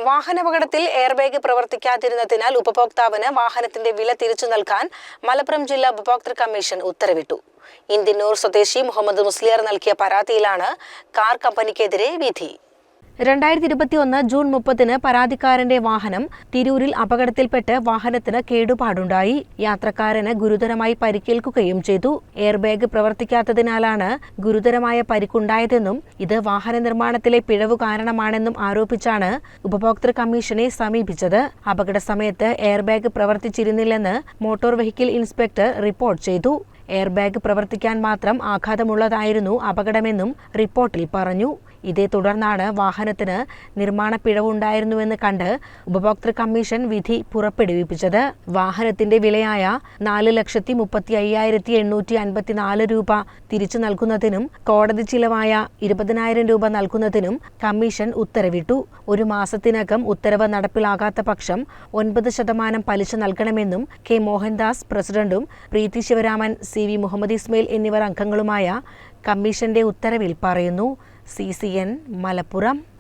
വാഹനാപകടത്തിൽ എയർബാഗ് പ്രവർത്തിക്കാതിരുന്നതിനാൽ ഉപഭോക്താവിന് വാഹനത്തിന്റെ വില തിരിച്ചു നൽകാൻ മലപ്പുറം ജില്ലാ ഉപഭോക്തൃ കമ്മീഷൻ ഉത്തരവിട്ടു. ഇന്ത്യന്നൂർ സ്വദേശി മുഹമ്മദ് മുസ്ലിയാർ നൽകിയ പരാതിയിലാണ് കാർ കമ്പനിക്കെതിരെ വിധി. 2021 ജൂൺ 30 പരാതിക്കാരന്റെ വാഹനം തിരൂരിൽ അപകടത്തിൽപ്പെട്ട് വാഹനത്തിന് കേടുപാടുണ്ടായി. യാത്രക്കാരന് ഗുരുതരമായി പരിക്കേൽക്കുകയും ചെയ്തു. എയർബാഗ് പ്രവർത്തിക്കാത്തതിനാലാണ് ഗുരുതരമായ പരിക്കുണ്ടായതെന്നും ഇത് വാഹന നിർമ്മാണത്തിലെ പിഴവു കാരണമാണെന്നും ആരോപിച്ചാണ് ഉപഭോക്തൃ കമ്മീഷനെ സമീപിച്ചത്. അപകട സമയത്ത് എയർബാഗ് പ്രവർത്തിച്ചിരുന്നില്ലെന്ന് മോട്ടോർ വെഹിക്കിൾ ഇൻസ്പെക്ടർ റിപ്പോർട്ട് ചെയ്തു. എയർബാഗ് പ്രവർത്തിക്കാൻ മാത്രം ആഘാതമുള്ളതായിരുന്നു അപകടമെന്നും റിപ്പോർട്ടിൽ പറഞ്ഞു. ഇതേ തുടർന്നാണ് വാഹനത്തിന് നിർമ്മാണ പിഴവുണ്ടായിരുന്നുവെന്ന് കണ്ട് ഉപഭോക്തൃ കമ്മീഷൻ വിധി പുറപ്പെടുവിപ്പിച്ചത്. വാഹനത്തിന്റെ വിലയായ 4,35,854 രൂപ തിരിച്ചു നൽകുന്നതിനും കോടതി ചിലവായ 20,000 രൂപ നൽകുന്നതിനും കമ്മീഷൻ ഉത്തരവിട്ടു. ഒരു മാസത്തിനകം ഉത്തരവ് നടപ്പിലാകാത്ത പക്ഷം 9% പലിശ നൽകണമെന്നും കെ മോഹൻദാസ് പ്രസിഡന്റും പ്രീതി ശിവരാമൻ, CV മുഹമ്മദ് ഇസ്മയിൽ എന്നിവർ അംഗങ്ങളുമായ കമ്മീഷന്റെ ഉത്തരവിൽ പറയുന്നു. CCN മലപ്പുറം.